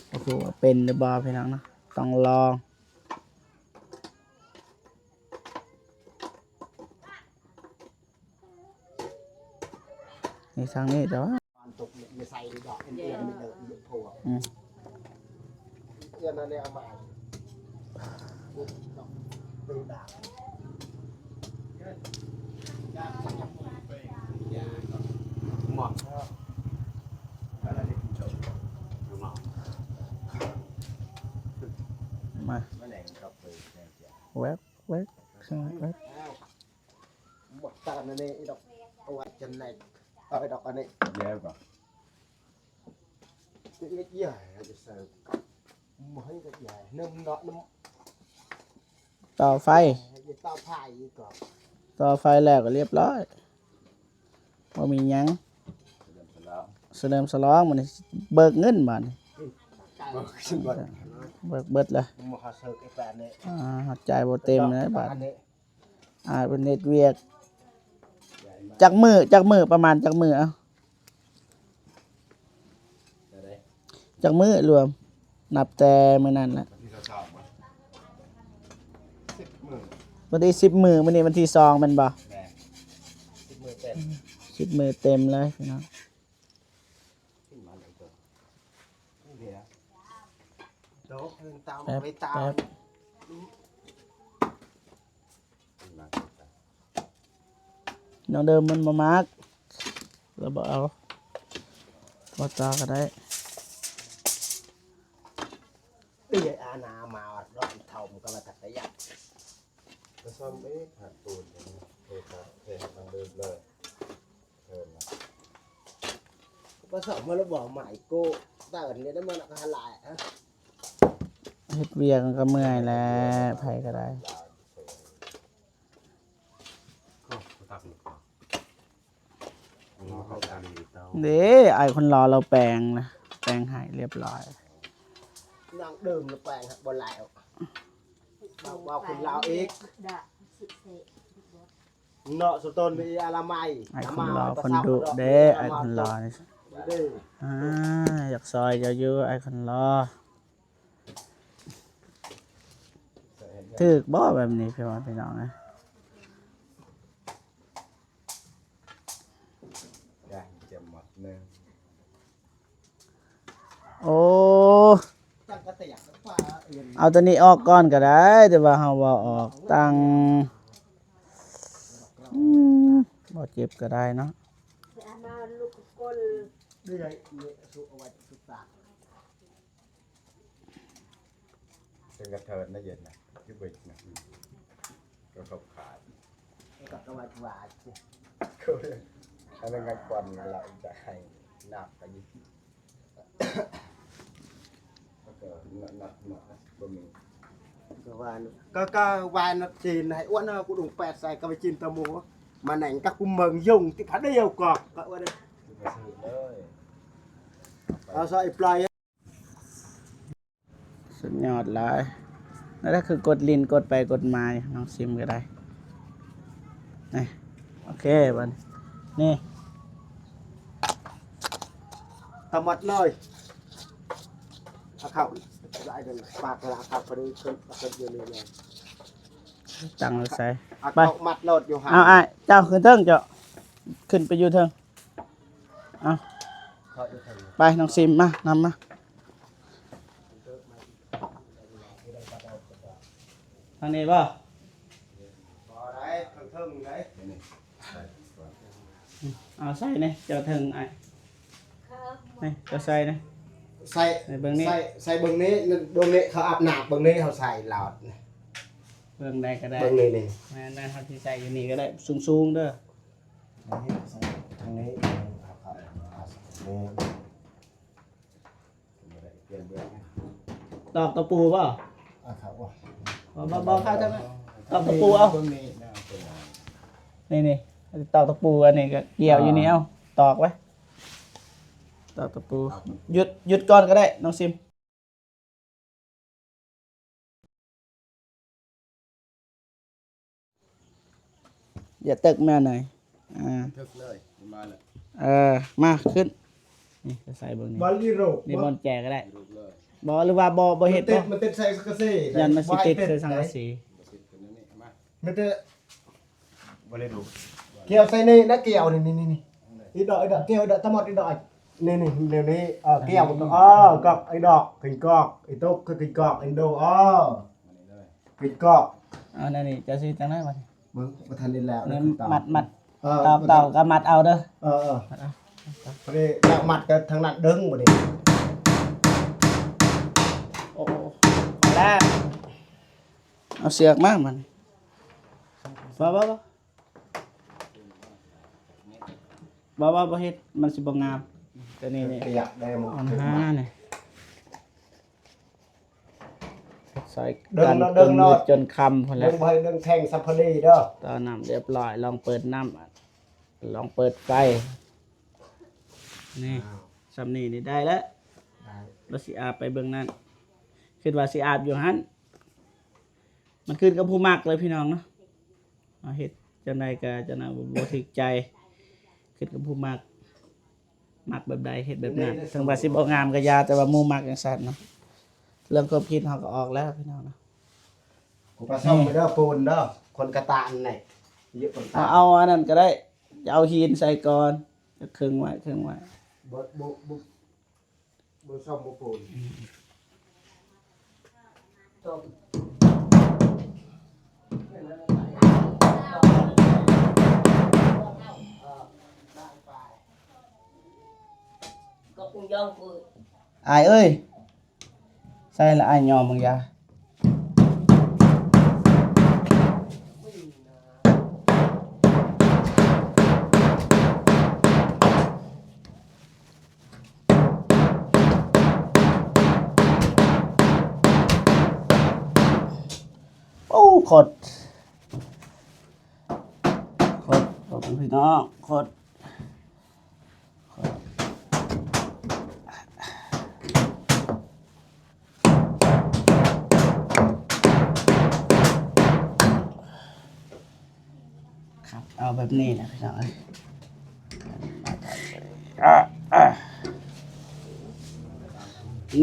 โอ้โหเป็นหรือบ่พี่น้องเนาะต้องลองนี่ทางนี้แต่ว่า ตอนตกไม่ใส่ดอกเอ็นไม่เดินไม่ผัว อืม เอ็นนั่นเนี่ยเอามาดอกเป็นดาบหมด มา มันแหน่งครับไปแหน่งจ้ะ แวบแวบข้างแวบ หมดตานั่นเนี่ยดอกเอาไว้จนไหนเอาไปดอกอันนี้ แย่ก่อน cái dàiจะใส่หมอยก็ใหญ่น้ำเนาะน้ ต่อไฟ ำจะเต้าพายก่อน ต่อไฟแล้วก็เรียบร้อยว่ามีหยัง เริ่มแล้ว เสริมสลองมันนี่เบิกเงินมานี่ ขึ้นก่อน เบิกเลย หมอเสิร์ฟไอ้แปดเนี่ย หัดจ่ายบ่เต็มเลยบาท อันนี้ เป็นเน็ตเวียกจักมือประมาณจักมือเอา อะไร จักมือรวม นับแต่มื้อนั้นแหละ ที่เราชอบมั้ย 10 วันที่10 มื้อมื้อนี้วันที่2แม่นบ่ แม่ มือเต็ม 10 มื้อเต็มเลยพี่น้อง ขึ้นมาเลยตัว นี่เดียวโดเพิ่งเต้า แป๊บ ไปเต้า แป๊บ ขึ้นมา น้องเดิมมันบ่มักแล้วบ่เอาบ่ต่อก็ได้ ตีอาณามาดอกเท่ามันก็มาตัดระยะ จะซ่อมเอ๊ะหักตูนอย่างนี้โอเคครับโอเคทางเดิมเลยเพิ่มนะ ก็สอบมาแล้วบอกใหม่กูแต่อันนี้ได้มันก็หลายอ่ะ เฮ็ดเวียกมันก็เมื่อยแล้วไผก็ได้ ก็ตักหนึ่งก่อนเข้ากันดีเต้า เด้ไอคนรอเราแปลงนะแปลงให้เรียบร้อย นางเดิมแล้วแปลงบนแล้วบอกคุณลาวอีกเนาะสุดต้นมีอะไรใหม่ ไอคนรอคนดุเด้ไอคนรอนี่ ดื้อ อยากซอยเยอะๆไอคนรอถึกบ่แบบนี้พี่ว่าพี่น้องนะ ได้เจ็บหมดหนึ่ง โอ้ จังก็แต่อยากจะฟ้าเอียน เอาตัวนี้ออกก่อนก็ได้แต่ว่าเฮาว่าออกตั้งบ่เจ็บก็ได้เนาะ ดื้อเลยเนี่ยสุเอาไว้สุตา เป็นกระเทินนะเย็นนะยุบไปนะก็ขบขาด กับกระวัดหวาน ก็เลยถ้าเป็นงานควันเราจะให้หนักกันยิ่งแล้วก็หนักบะหมี่ ก็วานก็วานจีนให้อ้วนกูดุงแปดใส่ก็ไปจีนตะมูมาไหนก็กูเมืองยุ่งที่พัดเดียวกอกก็ว่าได้ คือไปซื้อเลยเอาไป เอาใส่ปลาย สุดยอดหลายนั่นก็คือกดลินกดไปกดมาน้องซิมก็ได้นี่โอเคบัดนี่ ตำมัดเลยเอาเข้าได้กันปากละครับพอดีขึ้นอยู่นี่เลย ตั้งแล้วใส่ เอา ไป เข้ามัดโลดอยู่ห่าง เอาอ้ายเจ้าขึ้นเทิงเจ้าขึ้นไปอยู่เทิงเอา เข้าอยู่ทางนี้ ไปน้องซิมมานำมาทางนี้ป่ะ พอได้เทิงๆได้ นี่ใส่ก่อน เอาใส่นี่เจ้าเทิงไอ้นี่เจ้าใส่นี่ ใส่ ในเบิ่งนี้ ใส่เบิ่งนี้เบิ่งนี้เขาอาบน้ำเบิ่งนี้เขาใส่หลอด เบิ่งได้ก็ได้ เบิ่งนี้นี่ แม่นได้ครับที่ใส่อยู่นี่ก็ได้สูงๆเด้อ ใส่ทางนี้เอาเข้านี่ ไม่ได้เปลี่ยนเบื้อง ตอกตะปูป่ะ เอาเข้าว่ะ บ่เข้าจังตอกตะปูเอา เบื้องนี้น่าเป็นไง นี่ตอกตะปูอันนี้ก็เกี่ยวอยู่นี่เอาตอกไว้ตอกตะปูหยุดก่อนก็ได้น้องซิมอย่าตึกแม่หน่อยอ่า ทึกเลยมาเลย มาขึ้นนี่จะใส่เบิ่ง บอลลีโร นี่บอลแจก็ได้ รูปเลย บ่หรือว่าบ่เฮ็ด ติ บ่ ดมันติดใส่สังกะสี ยันมาสิติดใส่สังกะสี ประสิทธิ์เป็นนี่มา มันจะบอลลีโรเกี่ยวใส่นี่นะเกี่ยวนี่อีดอกเกี่ยวดอกทั้งหมดอีดอกนี่เดี๋ยวนี้เกี่ยวมันก็กอกไอ้ดอกกินกอกไอ้ตุ๊กก็กินกอกไอ้โดมานี่เลย กินกอก เอานั่นนี่จะสิจังได๋บ่ มึงประทานเล่นแล้ว นี่ นะ มัด เออ เต่าก็มัดเอาเด้อ พอดีจากมัดกันทางนั้นดึงบ่ดิ โอ้พอแล้วเอาเสือกมามันบ่เฮ็ดมันสิบ่งามแต่นี่ เปียกได้มึง อันห้านี่ใส่ ดึ กั ง น เนาะดึงเนาะ จนคำพุ่นแห ดึ ล้ว งบ่ให้ดึงแทงซัพพอดีเด้อ ตอนน้ำเรียบร้อยลองเปิดน้ำลองเปิดไฟนี่สำนี่ได้แล้วเราสิอาบไปเบื้องนั้นคิดว่าสิอาบอยู่หันมันขึ้นกับผู้มักเลยพี่น้องเนาะเอาเฮ็ดจังใดก็จังนั้นบ่ถึกใจขึ้นกับผู้มักแบบใดเฮ็ดแบบนั้นถึงว่าสิบ่งามก็ยาแต่ว่าหมู่มักจังซั่นเนาะเรื่องความคิดเฮาก็ออกแล้วพี่น้องเนาะ กูก็ซ่อมไปเด้อปูนเด้อคนกระตานนี่เยอะคนตา เอาอันนั้นก็ได้จะเอาหินใส่ก่อนจะครึ่งไว้บ่ซ่อมบ่ปูน ก็คงย่องกู อายเอ้ยใส่ละอายยอมมึงยาโอ้ขดพี่น้องขดครับเอาแบบนี้นะพี่น้อง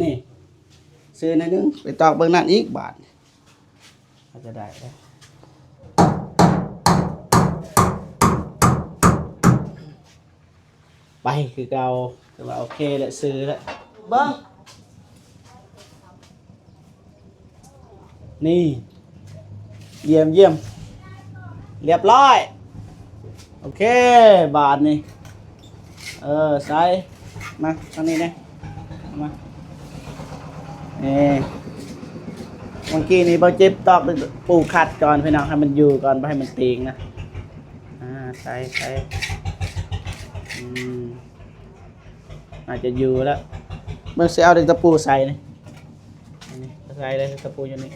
นี่ซื้อหนอยนึงไปตอกเบิ่งนั่นอีกบาทก็จะได้แล้วไปคือเก่าแต่ว่าโอเคแหละซื้อแล้วเบิ้งนี่เยี่ยมเรียบร้อยโอเคบาทนี่ใส่มาทางนี้นะมานี่เมื่อกี้นี่บ่เจ็บตอกปูขัดก่อนพี่น้องให้มันอยู่ก่อนบ่ให้มันตีงนะใส่อาจจะอยู่แล้วเมื่อเอาเด็กตะปูใส่นี่ใส่เลยตะปูอยู่นี่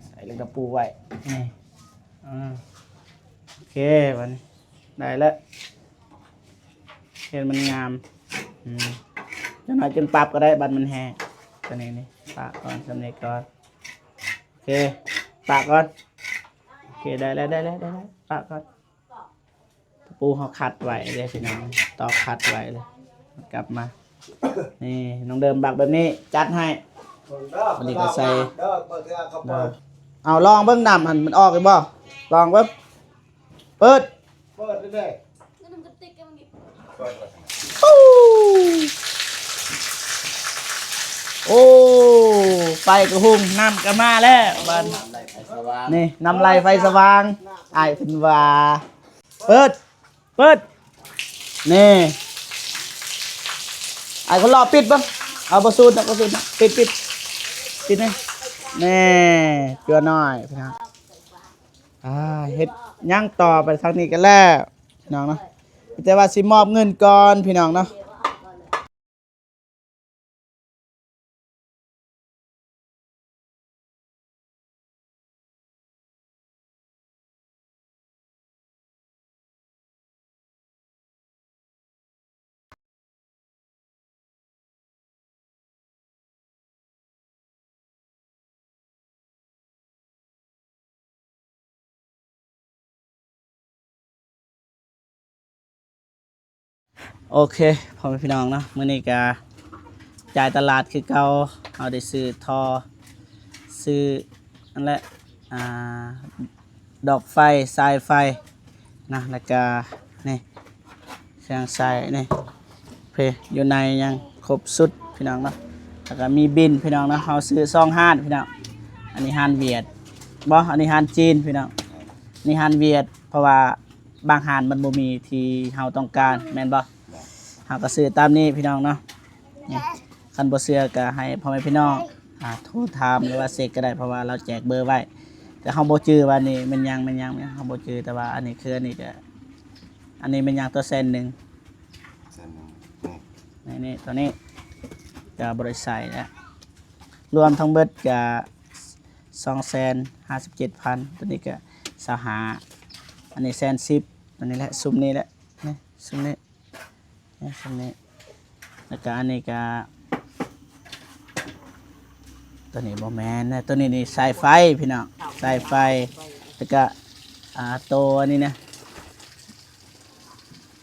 ใส่เด็กตะปูไว้นี่โอเควันนี้ได้แล้ว เห็นมันงามจังหน่อยจึงปรับก็ได้บัดมันแห้งตัวนี้นี่ปะก่อนสำเร็จก่อนโอเคปะก่อนโอเคได้แล้วปะก่อนตะปูเขาขัดไว้เลยพี่น้องตอกขัดไว้เลยกลับมานี่น้องเดิมบักแบบนี้จัดให้ วันนี้ก็ใส่ เอาลองเบิ้งน้ำหันมันออกเลยบ่ลองเบิ้งเปิด เปิดเรื่อย ปู้โอ้ไฟกระหุ่มน้ำก็มาแล้วบันนี่น้ำไหลไฟสว่างไอ้เป็นว่าเปิดนี่ไอ้คนรอปิดบ้างเอาประตูนะปิดนี่นี่เกลือน้อยพี่น้องเฮ็ดย่างต่อไปทางนี้กันแล้วพี่น้องเนาะแต่ว่าสิมอบเงินก่อนพี่น้องเนาะโอเคพ่อแม่พี่น้องเนาะมื้อนี้ก็จ่ายตลาดคือเก่าเอาได้ซื้อทอซื้อนั่นแหละดอกไฟสายไฟนะแล้วก็นี่เครื่องใส่นี่เพอยู่ในยังครบสุดพี่น้องเนาะแล้วก็มีบินพี่น้องเนาะเฮาซื้อซองห้านพี่น้องอันนี้ห้านเวียดบ่อันนี้ห้านจีนพี่น้องนี่ห้านเวียดเพราะว่าบางห้านมันบ่มีที่เฮาต้องการแม่นบ่เฮาก็ซื้อตามนี้พี่น้องเนาะนี่คันบ่เชื่อก็ให้พ่อแม่พี่น้องโทรถามหรือว่าเซ็กก็ได้เพราะว่าเราแจกเบอร์ไว้แต่เฮาบ่จื้อว่านี่มันยังเฮาบ่จื้อแต่ว่าอันนี้คืออันนี้ก็อันนี้มันยังตัวเส้นหนึง เส้นหนึ่ง นี่ตัวนี้จะบริษัทแล้วรวมทั้งเบิดก็257,000ตัวนี้ก็สหาอันนี้110,000ตัวนี้แหละซุมนี้แหละนี่ซุมนี้แล้วก็อันนี้ก็ตัวนี้บ่แม่นนะตัวนี้นี่สายไฟพี่น้องสายไฟแล้วก็ตัวนี้นะ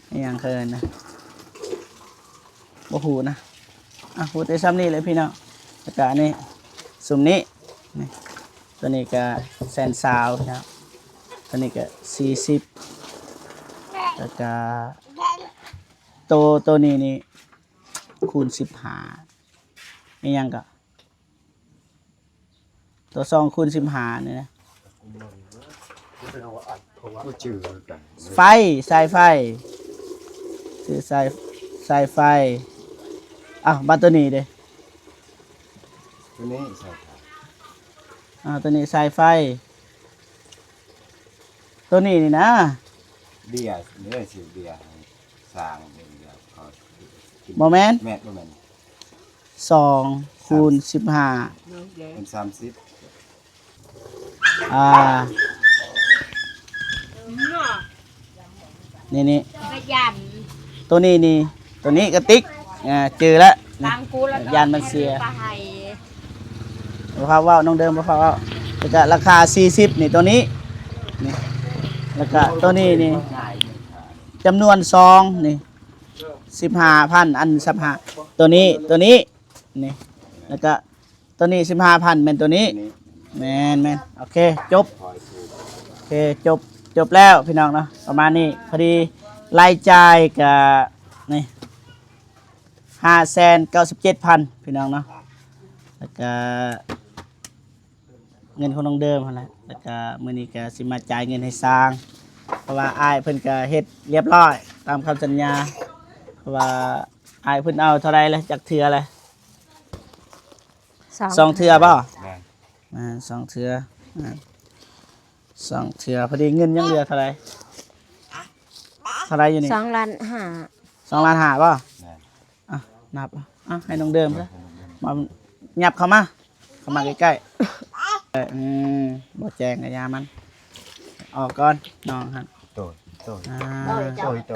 นี่ยังเคินนะบ่ฮู้นะฮู้แต่ซ้ำนี่เลยพี่น้องแล้วก็อันนี้ซุมนี้นี่ตัวนี้ก็120,000ครับตัวนี้ก็40แล้วก็ตัวนี้นี่คูณ15นี่ยังก็ตัว2คูณ15นี่นะ ก็จืดกัน ไฟสายไฟคือสายไฟบัตตัวนี้เด้ ตัวนี้ใส่ผ้า ตัวนี้สายไฟตัวนี้นี่นะ เบียร์เนื้อสิเบียร์สร้างเบียร์เขากิน บ่แม่น แม่บ่แม่น 2คูณ15เป็น30 นี่ กระยัน ตัวนี้นี่ตัวนี้กระติกเจอแล้ว บางกูแล้ว ยานมันเสีย ไปให้ บ่พาว่าน้องเดิมบ่พาว่าแล้วก็ราคา40นี่ตัวนี้นี่แล้วก็ตัวนี้นี่จำนวน2นี่15,000อัน15ตัวนี้นี่แล้วก็ตัวนี้15,000แม่นตัวนี้ นี่ แม่นโอเคจบ คอยถูก โอเคจบแล้วพี่น้องเนาะประมาณนี้พอดีรายจ่ายกับนี่597,000พี่น้องเนาะแล้วก็เงินของน้องเดิมหั่นแหละแล้วก็มื้อนี้ก็สิมาจ่ายเงินให้สร้างเพราะว่าอ้ายเพิ่นก็เฮ็ดเรียบร้อยตามคำสัญญาเพราะว่าอ้ายเพิ่นเอาเท่าไรเลยจักเทื่อเลย2เทื่อบ่ แม่น 2เทื่อ2เทื่อพอดีเงินยังเหลือเท่าไรอยู่นี่ 2 ล้านห้า 2 ล้าน5ป่ะ แม่น นับให้น้องเดิมซะมาหยับเข้ามาใกล้ๆบ่แจงกระยามันออกก่อนน้องครับ โตย อ่า โตย ก็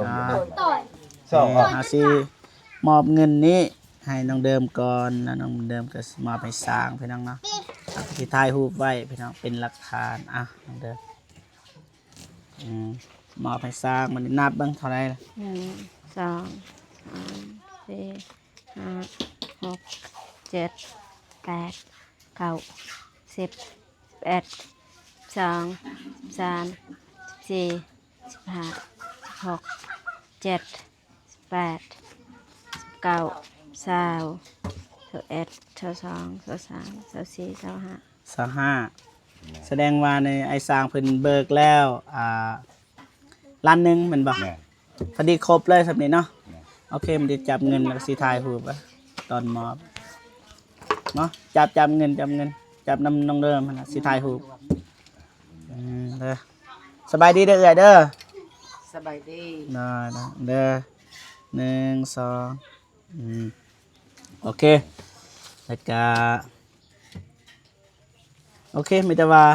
สองออก หาสิมอบเงินนี้ให้น้องเดิมก่อนแล้วน้องเดิมก็สิมอบให้สร้างพี่น้องเนาะที่ถ่ายรูปไว้พี่น้องเป็นหลักฐานอ่ะน้องเดิมมอบให้สร้างมันนับเบิ่งเท่าไหร่ล่ะ 1 2 3 4 5 6 7 8 9 10 11 12 13 14 15 16 17 18 19 20 21 22 23 24 25 25แสดงว่าในไอ้สร้างเพิ่นเบิกแล้วล้านหนึงแม่นบ่ แม่น พอดีครบเลยสำนี้เนาะโอเคมันจะจับเงินแล้วก็สิถ่ายรูปไว้ตอนมอบเนาะจับเงินจับนำน้องเดิมนะสิถ่ายรูปเด้อสบายดีเด้อเอื้อยเด้อ สบายดี ได้นะเด้อ1 2โอเคแล้วก็โอเคมีแต่ว่า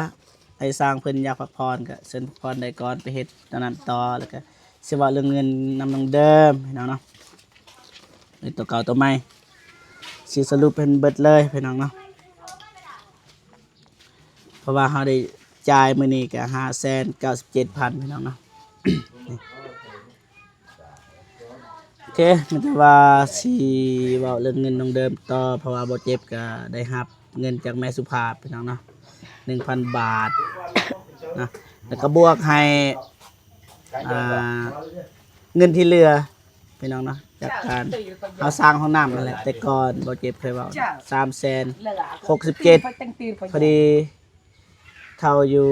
ไอ้สร้างเพิ่นอยากพักผ่อนก็เชิญพักผ่อนได้ก่อนไปเฮ็ดตอนนั้นต่อแล้วก็สิว่าเรื่องเงินนำน้องเดิมพี่น้องเนาะในตัวเก่าตัวใหม่สิสรุปเป็นเบิดเลยพี่น้องเนาะเพราะว่าเฮาได้จ่ายมื้อนี้ก็597,000พี่น้องเนาะ โอเคมันจะว่าสิเว้าเรื่องเงินน้องเดิมต่อเพราะว่าบ่เจ็บก็ได้รับเงินจากแม่สุภาพพี่น้องเนาะ 1,000 บาทนะแล้วก็บวกให้เงินที่เหลือพี่น้องเนาะจากการเอาสร้างห้องน้ำนั่นแหละแต่ก่อนบ่เจ็บเคยเว้า367,000พอดีเท่าอยู่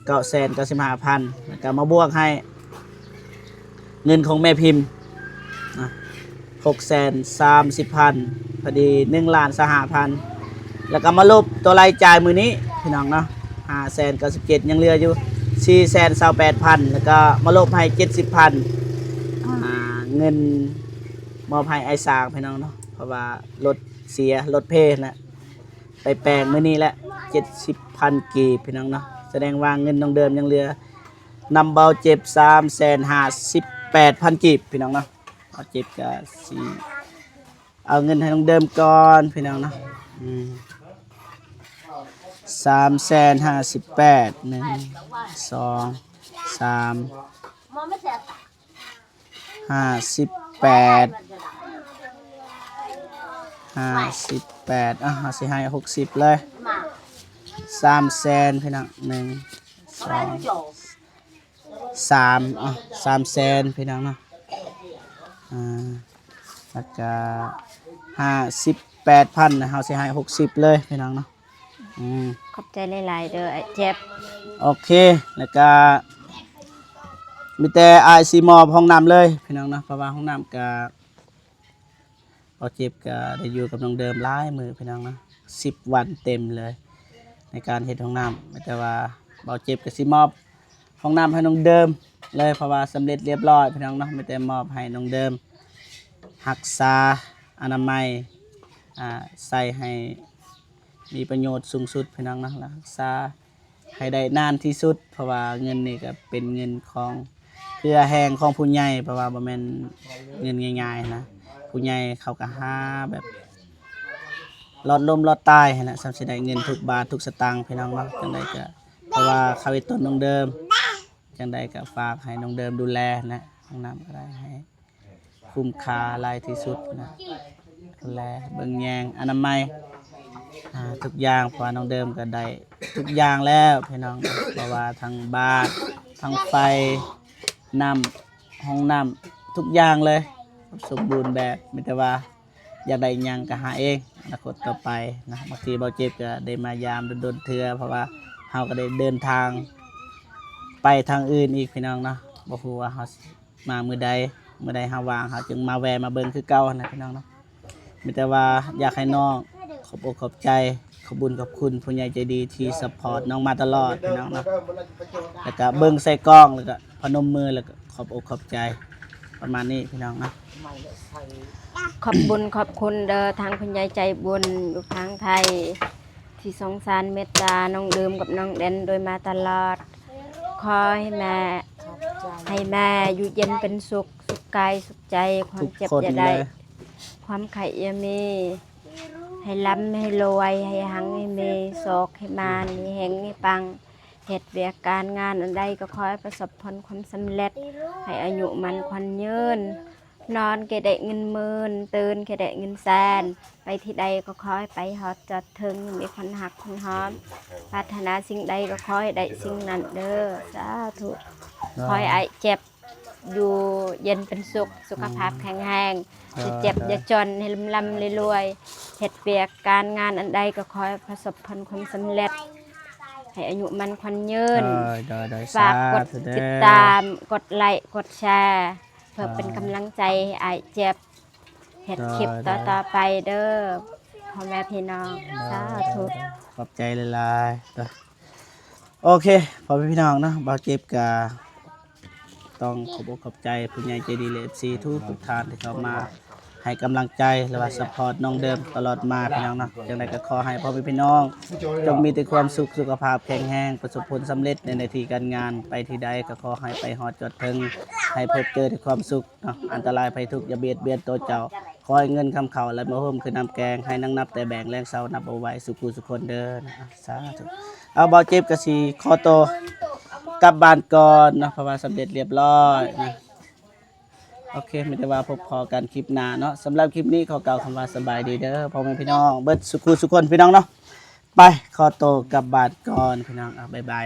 995,000แล้วก็มาบวกให้เงินของแม่พิมพ์นะ630,000พอดี1,25,000แล้วก็มาลบตัวรายจ่ายมื้อนี้พี่น้องเนาะ597,000ยังเหลืออยู่428,000แล้วก็มาลบให้70,000เงินมอบให้ไอ้สร้างพี่น้องเนาะเพราะว่ารถเสียรถเพนะไปแปลงมื้อนี้แหละ70,000กีบพี่น้องเนาะแสดงว่าเงินน้องเดิมยังเหลือนำเบาเจ็บ358,000กีบพี่น้องเนาะเอาเจ็บก็สิเอาเงินให้น้องเดิมก่อนพี่น้องเนาะ358,000 1 2 3 58อ่ะเอาสิให้60เลย300,000พี่น้อง1 2 3อ่ะ300,000พี่น้องเนาะแล้วก็58,000นะเฮาสิให้60เลยพี่น้องเนาะขอบใจหลายๆเด้อไอ้เจ็บ โอเคแล้วก็มีแต่อายสิมอบห้องน้ำเลยพี่น้องเนาะเพราะว่าห้องน้ำก็พอเจ็บก็ได้อยู่กับน้องเดิมหลายมื้อพี่น้องเนาะ10 วันเต็มเลยในการเฮ็ดห้องน้ำแต่ว่าเบาเจ็บก็สิมอบห้องน้ำให้น้องเดิมเลยเพราะว่าสำเร็จเรียบร้อยพี่น้องเนาะมีแต่มอบให้น้องเดิมรักษาอนามัยใส่ให้มีประโยชน์สูงสุดพี่น้องเนาะรักษาให้ได้นานที่สุดเพราะว่าเงินนี่ก็เป็นเงินของเพื่อแห้งของผู้ใหญ่เพราะว่าบ่แม่นเงินง่ายๆนะผู้ใหญ่เขาก็หาแบบรอดล้มรอดตายหั่นน่ะสำสิได้เงินทุกบาททุกสตางค์พี่น้องเนาะจังได๋ก็เพราะว่าเขาเฮ็ดต้นน้องเดิมจังได๋ก็ฝากให้น้องเดิมดูแลนะห้องน้ำก็ได้ให้คุ้มค่าหลายที่สุดนะดูแลเบิ่งแยงอนามัยทุกอย่างเพราะน้องเดิมก็ได้ทุกอย่างแล้วพี่น้องเพราะว่าทั้งบ้านทั้งไฟน้ำห้องน้ำทุกอย่างเลยสมบูรณ์แบบมีแต่ว่าอยากได้หยังก็หาเองอนาคตต่อไปนะบางทีเบาเจ็บก็ได้มายามโดนๆเทื่อเพราะว่าเฮาก็ได้เดินทางไปทางอื่นอีกพี่น้องเนาะบ่ฮู้ว่าเฮามามื้อใดเฮาว่างเฮาจึงมาแวะมาเบิ่งคือเก่านะพี่น้องเนาะมีแต่ว่าอยากให้น้องขอบอกขอบใจขอบบุญขอบคุณผู้ใหญ่ใจดีที่ซัพพอร์ตน้องมาตลอดพี่น้องเนาะแล้วก็เบิ่งใส่กล้องแล้วก็พนมมือแล้วก็ขอบอกขอบใจประมาณนี้พี่น้องเนาะ ขอบบุญขอบคุณเด้อทางคุณยายใจบุญอยู่ทางไทยที่สงสารเมตตาน้องเดิมกับน้องเด่นโดยมาตลอดขอให้แม่อยู่เย็นเป็นสุข กายสุขใจความ ทุก เจ็บ คน อย่า เล ได้ ย ความไข่อย่ามีให้ล้ำให้รวยให้หังให้มีโศกให้มานให้แหงให้ปังเหตุเวียกการงานอันใดก็ขอให้ประสบผลความสำเร็จให้อายุมันควันยืนนอนแกได้เงินหมื่นตื่นแกได้เงินแสนไปที่ใดก็ขอให้ไปฮอดจอดถึงมีคนหักคนหอมปรารถนาสิ่งใดก็ขอให้ได้สิ่งนั้นเด้อสาธุขอให้ไอ้เจ็บอยู่เย็นเป็นสุขสุขภาพแข็งแรงอย่าเจ็บอย่าจนให้ลำรวยเหตุเปียกการงานอันใดก็ขอให้ประสบผลความสำเร็จให้อายุมันควันยืน ได้ ฝากกด ธุเอ ติดตามกดไลค์กดแชร์เพื่อเป็นกำลังใจให้ไอ้เจ็บเห็ดคลิปต่อไปเด้อพ่อแม่พี่น้องสาธุ ขอบใจหลายๆเด้อโอเคพอพี่น้องเนาะบ่าวเจ็บกะต้องขอบอกขอบใจผู้ใหญ่ใจดีและ FC ทุกท่านที่เข้ามาให้กำลังใจหรือว่าซัพพอร์ตน้องเดิมตลอดมาพี่น้องเนาะจังไดก็ขอให้พ่อแม่พี่น้องจงมีแต่ความสุขสุขภาพแข็งแรงประสบผลสำเร็จในหน้าที่การงานไปที่ใดก็ขอให้ไปฮอดจดถึงให้พบเจอแต่ความสุขเนาะอันตรายภัยทุกข์อย่าเบียดเบียนตัวเจ้าขอให้เงินคำเขาและมาห่มคือน้ำแกงให้นั่งนับแต่แบ่งแรงเศร้านับเอาไว้สุขุสุขคนเด้อนะสาธุเอาบ่าวเจ็บก็สิขอตัวกลับบ้านก่อนเนาะเพราะว่าสำเร็จเรียบร้อยนะโอเคไม่ได้ว่าพบพอกันคลิปหน้าเนาะสำหรับคลิปนี้ขอกล่าวคำว่าสบายดีเด้อพ่อแม่พี่น้องเบิดสุขุสุขคนพี่น้องเนาะไปขอตัวกลับบ้านก่อนพี่น้องบ๊ายบาย